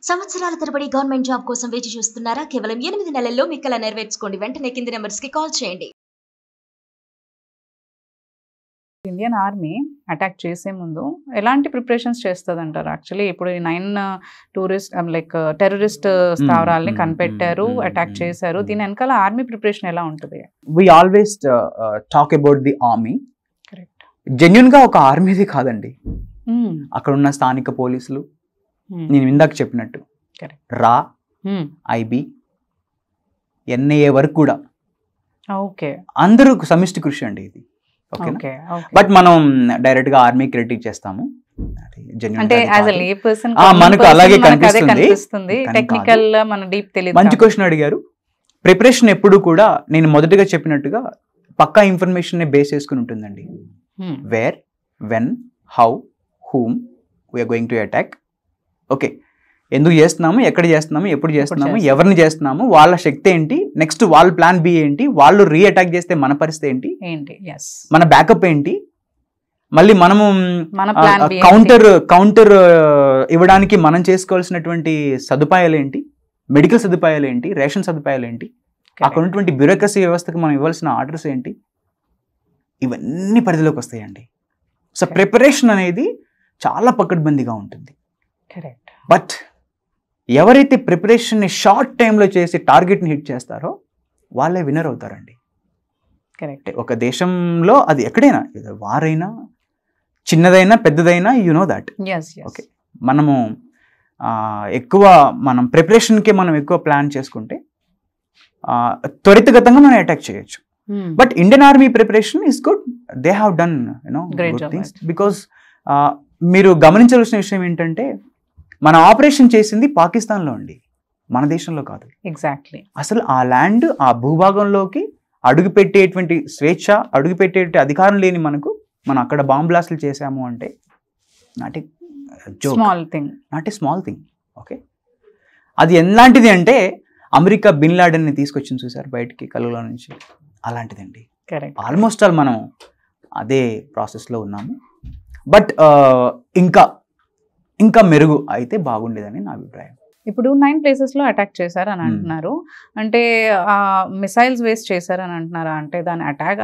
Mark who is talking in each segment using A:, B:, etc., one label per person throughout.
A: సంవత్సరాల తరబడి government job కోసం వేచి చూస్తున్నారా? కేవలం 8 నెలల్లో మీ కల నెరవేర్చుకోండి. వెంటనే కింది నెంబర్స్ కి కాల్ చేయండి.
B: ఇండియన్ ఆర్మీ అటాక్ చేసే ముందు ఎలాంటి ప్రిపరేషన్స్ చేస్తుందంటారు? యాక్చువల్లీ ఇప్పుడు ఈ 9 టెర్రరిస్ట్ స్థావరాలని కనిపెట్టారు, అటాక్ చేశారు. దీని వెనకాల ఆర్మీ ప్రిపరేషన్ ఎలా ఉంటుంది?
C: We always talk about the army.
B: Correct.
C: Genuine గా ఒక ఆర్మీది కాదండి, అక్కడ ఉన్న స్థానిక పోలీసులు, నేను ఇందాక చెప్పినట్టు రా, ఐబి, ఎన్ఐఏ వరకు కూడా అందరూ సమిష్టి కృషి అండి ఇది. బట్ మనం డైరెక్ట్ గా ఆర్మీ క్రెడిట్ చేస్తాము, మనకు అలాగే కనిపిస్తుంది.
B: టెక్నికల్ మన డీప్ తెలియదు.
C: మంచి క్వశ్చన్ అడిగారు. ప్రిపరేషన్ ఎప్పుడు కూడా నేను మొదటగా చెప్పినట్టుగా పక్కా ఇన్ఫర్మేషన్ బేస్ చేసుకుని ఉంటుందండి. Where, when, how, whom we're going to attack. Okay, ఎందుకు చేస్తున్నాము, ఎక్కడ చేస్తున్నాము, ఎప్పుడు చేస్తున్నాము, ఎవరిని చేస్తున్నాము, వాళ్ళ శక్తి ఏంటి, నెక్స్ట్ వాళ్ళ ప్లాన్ బి ఏంటి, వాళ్ళు రీ అటాక్ చేస్తే మన పరిస్థితి ఏంటి, మన బ్యాకప్ ఏంటి, మళ్ళీ మనము కౌంటర్ ఇవ్వడానికి మనం చేసుకోవాల్సినటువంటి సదుపాయాలు ఏంటి, మెడికల్ సదుపాయాలు ఏంటి, రేషన్ సదుపాయాలు ఏంటి, అక్కడ ఉన్నటువంటి బ్యూరోక్రసీ వ్యవస్థకు మనం ఇవ్వాల్సిన ఆర్డర్స్ ఏంటి, ఇవన్నీ పరిధిలోకి వస్తాయండి. సో ప్రిపరేషన్ అనేది చాలా పకడ్బందీగా ఉంటుంది. బట్ ఎవరైతే ప్రిపరేషన్ని షార్ట్ టైంలో చేసి టార్గెట్ని హిట్ చేస్తారో వాళ్ళే విన్నర్ అవుతారండి.
B: కరెక్ట్.
C: ఒక దేశంలో అది ఎక్కడైనా, వారైనా చిన్నదైనా పెద్దదైనా, యు నో దాట్. ఓకే, మనము మనం ప్రిపరేషన్కి మనం ఎక్కువ ప్లాన్ చేసుకుంటే త్వరితగతంగా మనం అటాక్ చేయొచ్చు. But Indian army preparation is good. They have done good things. Because మీరు గమనించవలసిన విషయం ఏంటంటే, మన ఆపరేషన్ చేసింది పాకిస్తాన్లో అండి, మన దేశంలో కాదు.
B: ఎగ్జాక్ట్లీ.
C: అసలు ఆ ల్యాండ్, ఆ భూభాగంలోకి అడుగుపెట్టేటువంటి స్వేచ్ఛ, అడుగుపెట్టే అధికారం లేని మనం అక్కడ బాంబ్ బ్లాస్టులు చేశాము అంటే not a
B: small thing,
C: not a small thing. Okay, అది ఎలాంటిది అంటే అమెరికా బిన్ లాడెన్ని తీసుకొచ్చింది చూసారు బయటికి కలుగులో నుంచి, అలాంటిదండి. ఆల్మోస్ట్ ఆల్ మనం అదే ప్రాసెస్లో ఉన్నాము. బట్ ఇంకా మెరుగు అయితే బాగుండేదని నా అభిప్రాయం.
B: ఇప్పుడు 9 ప్లేసెస్లో అటాక్ చేశారని అంటున్నారు. అంటే మిసైల్స్ వేస్ట్ చేశారని అంటున్నారా? అంటే దాని అటాక్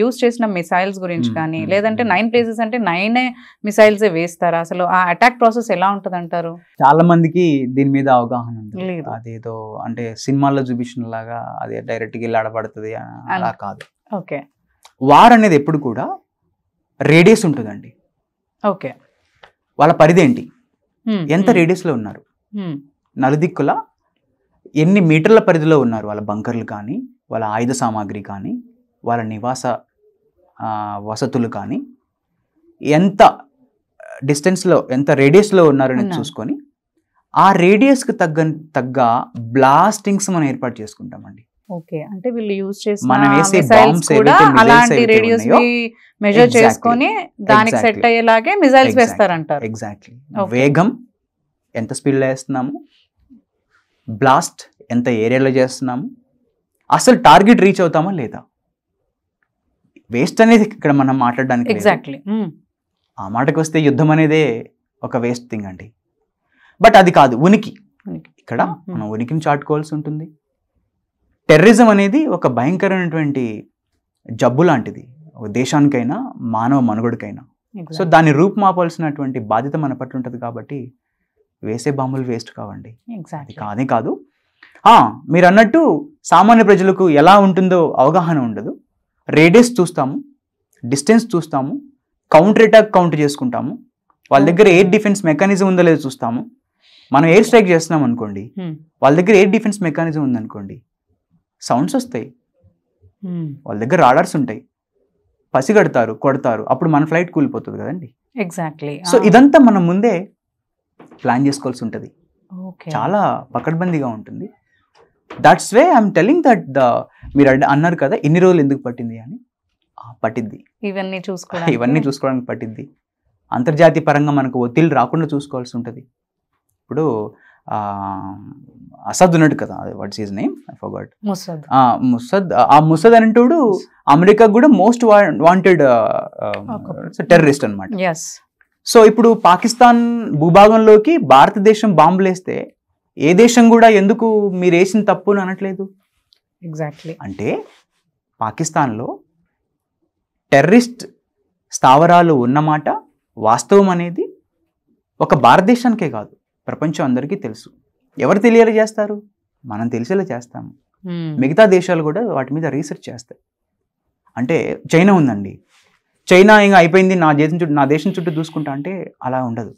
B: యూజ్ చేసిన మిసైల్స్ గురించి కానీ, లేదంటే 9 ప్లేసెస్ అంటే 9 మిసైల్స్ వేస్తారా? అసలు ఆ అటాక్ ప్రాసెస్ ఎలా ఉంటుంది అంటారు?
C: చాలా మందికి దీని మీద అవగాహన ఉంది. అదేదో అంటే సినిమాల్లో చూపించిన లాగా అదే డైరెక్ట్గా వెళ్ళి ఆడబడుతుంది అలా కాదు.
B: ఓకే,
C: వార్ అనేది ఎప్పుడు కూడా రేడియస్ ఉంటుందండి.
B: ఓకే,
C: వాళ్ళ పరిధి ఏంటి, ఎంత రేడియస్లో ఉన్నారు, నలుదిక్కుల ఎన్ని మీటర్ల పరిధిలో ఉన్నారు, వాళ్ళ బంకర్లు కానీ, వాళ్ళ ఆయుధ సామాగ్రి కానీ, వాళ్ళ నివాస వసతులు కానీ, ఎంత డిస్టెన్స్లో, ఎంత రేడియస్లో ఉన్నారనేది చూసుకొని ఆ రేడియస్కి తగ్గ బ్లాస్టింగ్స్ మనం ఏర్పాటు చేసుకుంటామండి.
B: ఓకే, అంటే వీళ్ళు యూజ్ చేసిన మిసైల్స్ కూడా అలాంటి రేడియస్ మెజర్ చేసుకొని దానికి సెట్ అయ్యేలాగే మిసైల్స్ వేస్తారంటారు.
C: ఎగ్జాక్ట్లీ. వేగం ఎంత స్పీడ్లో వేస్తున్నాము, బ్లాస్ట్ ఎంత ఏరియాలో చేస్తున్నాము, అసలు టార్గెట్ రీచ్ అవుతామా లేదా, వేస్ట్ అనేది ఇక్కడ మనం మాట్లాడడానికి.
B: ఎగ్జాక్ట్లీ.
C: ఆ మాటకు వస్తే యుద్ధం అనేదే ఒక వేస్ట్ థింగ్ అండి. బట్ అది కాదు, ఉనికి. ఇక్కడ మనం ఉనికిని చాటుకోవాల్సి ఉంటుంది. టెర్రరిజం అనేది ఒక భయంకరమైనటువంటి జబ్బు లాంటిది, ఒక దేశానికైనా మానవ మనుగడకైనా. సో దాన్ని రూపుమాపాల్సినటువంటి బాధ్యత మన పట్ల ఉంటుంది. కాబట్టి వేసే బాంబులు వేస్ట్ కావండి. కాదే కాదు, మీరు అన్నట్టు సామాన్య ప్రజలకు ఎలా ఉంటుందో అవగాహన ఉండదు. రేడియస్ చూస్తాము, డిస్టెన్స్ చూస్తాము, కౌంటర్ అటాక్ కౌంటర్ చేసుకుంటాము, వాళ్ళ దగ్గర ఎయిర్ డిఫెన్స్ మెకానిజం ఉందో లేదో చూస్తాము. మనం ఎయిర్ స్ట్రైక్ చేస్తున్నాం అనుకోండి, వాళ్ళ దగ్గర ఎయిర్ డిఫెన్స్ మెకానిజం ఉందనుకోండి, సౌండ్స్ వస్తాయి, వాళ్ళ దగ్గర రాడార్స్ ఉంటాయి, పసిగడతారు, కొడతారు, అప్పుడు మన ఫ్లైట్ కూలిపోతుంది కదండి.
B: ఎగ్జాక్ట్లీ.
C: సో ఇదంతా మనం ముందే ప్లాన్ చేసుకోవాల్సి ఉంటుంది, చాలా పకడ్బందీగా ఉంటుంది. That's way I'm telling that మీరు అన్నారు కదా ఇన్ని రోజులు ఎందుకు పట్టింది అని, పట్టింది.
B: ఇవన్నీ
C: చూసుకోవడానికి పట్టింది. అంతర్జాతీయ పరంగా మనకు ఒత్తిళ్ళు రాకుండా చూసుకోవాల్సి ఉంటుంది. ఇప్పుడు అసద్ ఉన్నాడు కదా, what's his name, I forgot. Musad అనేటోడు అమెరికా కూడా మోస్ట్ వాంటెడ్ టెర్రరిస్ట్ అనమాట. సో ఇప్పుడు పాకిస్తాన్ భూభాగంలోకి భారతదేశం బాంబులేస్తే ఏ దేశం కూడా ఎందుకు మీరు వేసిన తప్పు అని అనట్లేదు.
B: ఎగ్జాక్ట్లీ.
C: అంటే పాకిస్తాన్లో టెర్రరిస్ట్ స్థావరాలు ఉన్నమాట వాస్తవం అనేది ఒక భారతదేశానికే కాదు, ప్రపంచం అందరికీ తెలుసు. ఎవరు తెలియేలా చేస్తారు? మనం తెలిసేలా చేస్తాము. మిగతా దేశాలు కూడా వాటి మీద రీసెర్చ్ చేస్తాయి. అంటే చైనా ఉందండి, చైనా ఇంకా అయిపోయింది నా దేశం చుట్టూ చూసుకుంటా అంటే అలా ఉండదు.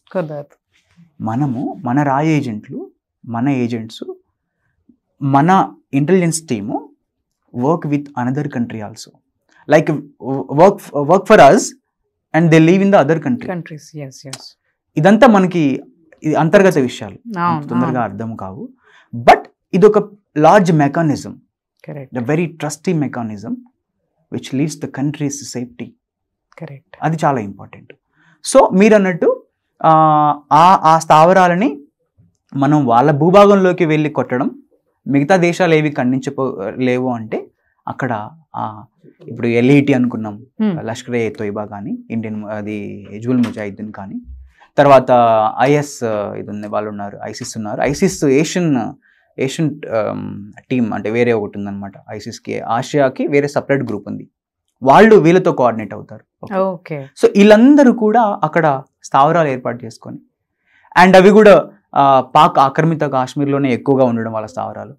C: మనము మన ఏజెంట్లు, మన ఏజెంట్స్, మన intelligence team work with another country also, like work for us and they live in the other countries. ఇదంతా మనకి ఇది అంతర్గత విషయాలు, తొందరగా అర్థం కావు. బట్ ఇది ఒక large mechanism, the very trustee mechanism which leads the countries safety.
B: Correct.
C: అది చాలా ఇంపార్టెంట్. సో మీరు అన్నట్టు ఆ స్థావరాలని మనం వాళ్ళ భూభాగంలోకి వెళ్ళి కొట్టడం, మిగతా దేశాలు ఏవి లేవు అంటే అక్కడ ఇప్పుడు ఎల్ఈటి అనుకున్నాం, లష్కర్ ఏ తోయిబా కానీ, ఇండియన్ అది హిజ్బుల్ ముజాహిద్దీన్ కానీ, తర్వాత ఐఎస్ ఇది ఉంది, వాళ్ళు ఉన్నారు, ఐసిస్ ఉన్నారు. ఐసిస్ ఏషియన్ టీమ్ అంటే వేరే ఒకటి ఉందన్నమాట. ఐసిస్కి ఆసియాకి వేరే సపరేట్ గ్రూప్ ఉంది, వాళ్ళు వీళ్ళతో కోఆర్డినేట్ అవుతారు. సో వీళ్ళందరూ కూడా అక్కడ స్థావరాలు ఏర్పాటు చేసుకొని, అండ్ అవి కూడా పాక్ ఆక్రమిత కాశ్మీర్లోనే ఎక్కువగా ఉండడం వాళ్ళ స్థావరాలు.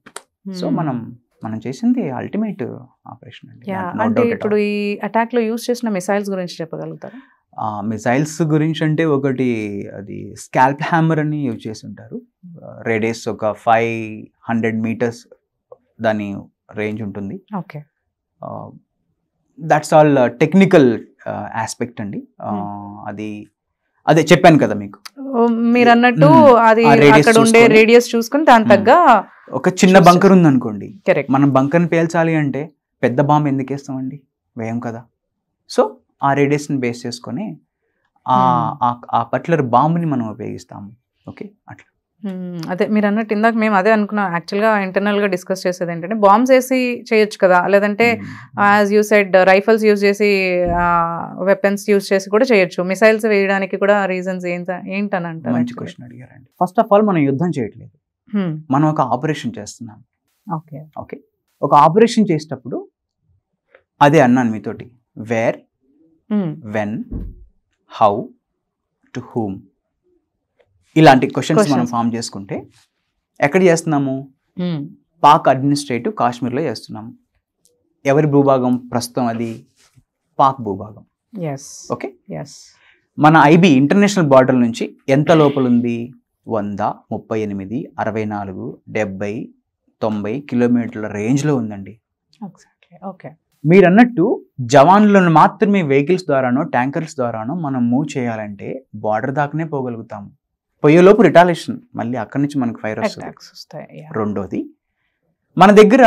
C: సో మనం చేసింది అల్టిమేట్ ఆపరేషన్ అండి.
B: అంటే ఇప్పుడు ఈ అటాక్ లో యూజ్ చేసిన మిసైల్స్ గురించి చెప్పగలుగుతారా?
C: మిసైల్స్ గురించి అంటే ఒకటి అది స్కాల్ప్ హ్యామర్ అని యూజ్ చేసి ఉంటారు. రేడియస్ ఒక 500 meters దాని రేంజ్ ఉంటుంది.
B: Okay.
C: That's all technical aspect అండి. అదే చెప్పాను కదా మీకు,
B: మీరు అన్నట్టు అది అక్కడ ఉండే రేడియస్ చూసుకుని దాని తగ్గ
C: ఒక చిన్న బంకర్ ఉంది అనుకోండి, మనం బంకర్ని పేల్చాలి అంటే పెద్ద బాంబు ఎందుకు వేస్తామండి, వేయం కదా. సో ఆ రేడియేషన్ బేస్ చేసుకొని ఆ పర్టికులర్ బాంబుని మనం ఉపయోగిస్తాము. ఓకే, అట్లా.
B: అదే మీరు అన్నట్టు ఇందాక మేము అదే అనుకున్నాం. యాక్చువల్గా ఇంటర్నల్గా డిస్కస్ చేసేది ఏంటంటే బాంబ్స్ వేసి చేయొచ్చు కదా, లేదంటే as you said rifles use చేసి వెపన్స్ యూజ్ చేసి కూడా చేయొచ్చు. మిసైల్స్ వేయడానికి కూడా రీజన్స్ ఏంటని అంటారు?
C: మంచి క్వశ్చన్ అడిగారండి. ఫస్ట్ ఆఫ్ ఆల్ మనం యుద్ధం చేయట్లేదు, మనం ఒక ఆపరేషన్ చేస్తున్నాం. ఓకే ఓకే, ఒక ఆపరేషన్ చేసేటప్పుడు అదే అన్నాను మీతోటి, where, when, how, to whom, ఇలాంటి క్వశ్చన్స్ మనం ఫామ్ చేసుకుంటే ఎక్కడ చేస్తున్నాము? పాక్ అడ్మినిస్ట్రేటివ్ కాశ్మీర్లో చేస్తున్నాము. ఎవరి భూభాగం ప్రస్తుతం? అది పాక్ భూభాగం. ఓకే. మన ఐబీ ఇంటర్నేషనల్ బార్డర్ నుంచి ఎంత లోపల ఉంది? 100, 38, 64, 70, 90 కిలోమీటర్ల రేంజ్లో ఉందండి.
B: ఓకే.
C: మీరు అన్నట్టు జవాన్లను మాత్రమే వెహికల్స్ ద్వారానో ట్యాంకర్స్ ద్వారానో మనం మూవ్ చేయాలంటే బార్డర్ దాకానే పోగలుగుతాము. పోయేలోపు రిటాలియేషన్, మళ్ళీ అక్కడి నుంచి మనకు ఫైర్ వస్తాయి. రెండోది, మన దగ్గర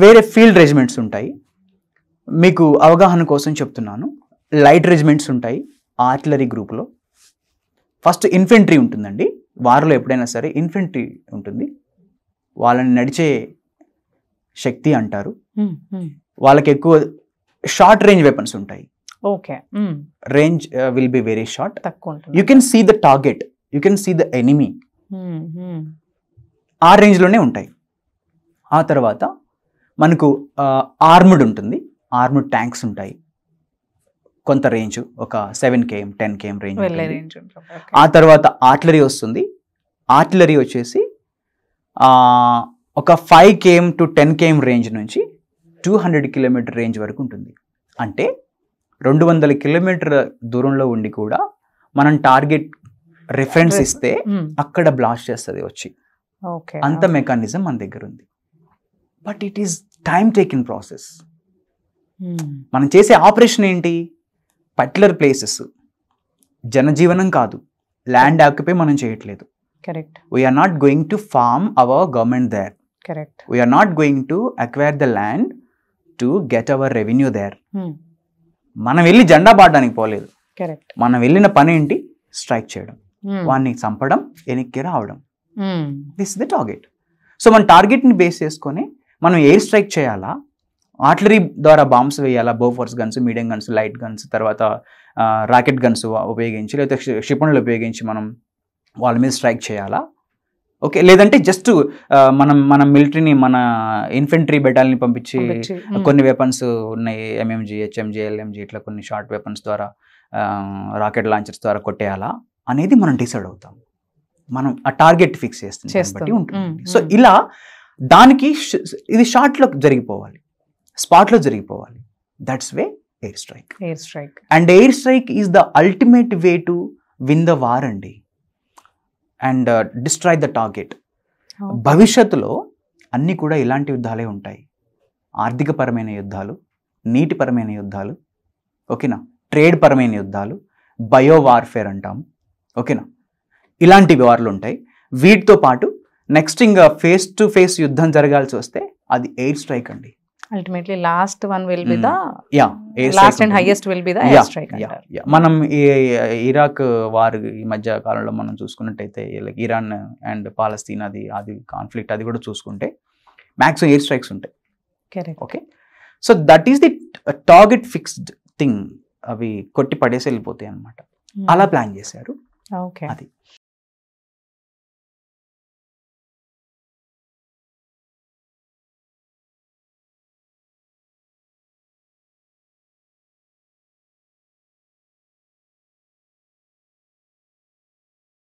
C: వేరే ఫీల్డ్ రెజిమెంట్స్ ఉంటాయి. మీకు అవగాహన కోసం చెప్తున్నాను, లైట్ రెజిమెంట్స్ ఉంటాయి ఆర్టిలరీ గ్రూప్లో. ఫస్ట్ ఇన్ఫెంట్రీ ఉంటుందండి, వారిలో ఎప్పుడైనా సరే ఇన్ఫెంట్రీ ఉంటుంది. వాళ్ళని నడిచే శక్తి అంటారు. వాళ్ళకి ఎక్కువ షార్ట్ రేంజ్ వెపన్స్ ఉంటాయి.
B: Okay.
C: Range will be very short.
B: You
C: can see the target, you can see the enemy. ఆ రేంజ్లోనే ఉంటాయి. ఆ తర్వాత మనకు ఆర్మ్డ్ ఉంటుంది, ఆర్మ్డ్ ట్యాంక్స్ ఉంటాయి. కొంత రేంజ్ ఒక 7 km 10 km రేంజ్. ఆ తర్వాత ఆర్టిలరీ వస్తుంది. ఆర్టిలరీ వచ్చేసి ఒక 5 km to 10 km రేంజ్ నుంచి 200 km రేంజ్ వరకు ఉంటుంది. అంటే 200 km దూరంలో ఉండి కూడా మనం టార్గెట్ రిఫరెన్స్ ఇస్తే అక్కడ బ్లాస్ట్ చేస్తుంది వచ్చి. అంత మెకానిజం మన దగ్గర ఉంది. But it is time taking process. మనం చేసే ఆపరేషన్ ఏంటి? పర్టికులర్ ప్లేసెస్, జనజీవనం కాదు, ల్యాండ్ ఆక్యుపై మనం చేయట్లేదు.
B: Correct.
C: We're not going to form our government there.
B: Correct.
C: We're not going to acquire the land to get our revenue there. మనం వెళ్ళి జెండా పాడడానికి పోలేదు.
B: కరెక్ట్.
C: మనం వెళ్ళిన పని ఏంటి? స్ట్రైక్ చేయడం, వాడిని చంపడం, వెనక్కి రావడం. This the target. సో మన టార్గెట్ని బేస్ చేసుకొని మనం ఎయిర్ స్ట్రైక్ చేయాలా, ఆర్టిలరీ ద్వారా బాంబ్స్ వేయాలా, Bofors guns, medium guns, light guns, తర్వాత రాకెట్ గన్స్ ఉపయోగించి లేకపోతే క్షిపణులు ఉపయోగించి మనం వాళ్ళ మీద స్ట్రైక్ చేయాలా? ఓకే, లేదంటే జస్ట్ మనం మిలిటరీని, మన ఇన్ఫెంట్రీ బెటాలియన్ పంపించి కొన్ని వెపన్స్ ఉన్నాయి, ఎంఎంజీ, హెచ్ఎంజీ, ఎల్ఎంజీ, ఇట్లా కొన్ని షార్ట్ వెపన్స్ ద్వారా, రాకెట్ లాంచర్స్ ద్వారా కొట్టేయాలా అనేది మనం డిసైడ్ అవుతాం. మనం ఆ టార్గెట్ ఫిక్స్ చేస్తుంది బట్టి ఉంటుంది. సో ఇలా దానికి ఇది షార్ట్లో జరిగిపోవాలి, స్పాట్లో జరిగిపోవాలి. That's way air strike. And air strike is the ultimate way to win the war అండి, అండ్ డిస్ట్రాయ్ ద టార్గెట్. భవిష్యత్తులో అన్నీ కూడా ఇలాంటి యుద్ధాలే ఉంటాయి. ఆర్థికపరమైన యుద్ధాలు, నీటిపరమైన యుద్ధాలు, ఓకేనా, ట్రేడ్ పరమైన యుద్ధాలు, బయో వార్ఫేర్ అంటాము, ఓకేనా, ఇలాంటి వార్లు ఉంటాయి. వీటితో పాటు నెక్స్ట్ ఇంకా ఫేస్ టు ఫేస్ యుద్ధం జరగాల్సి వస్తే అది ఎయిర్ స్ట్రైక్ అండి.
B: Ultimately last one will be the
C: last
B: and highest will be the air strike.
C: మనం ఈ ఇరాక్ వార్ ఈ మధ్య కాలంలో మనం చూసుకున్నట్టయితే ఇరాన్ అండ్ పాలస్తీన్ అది కాన్ఫ్లిక్ట్ అది కూడా చూసుకుంటే మ్యాక్సిమం ఎయిర్ స్ట్రైక్స్ ఉంటాయి. Okay, so that is the target fixed thing. అవి కొట్టి పడేసి వెళ్ళిపోతాయి అన్నమాట. అలా ప్లాన్ చేశారు.
B: ఓకే,
C: అది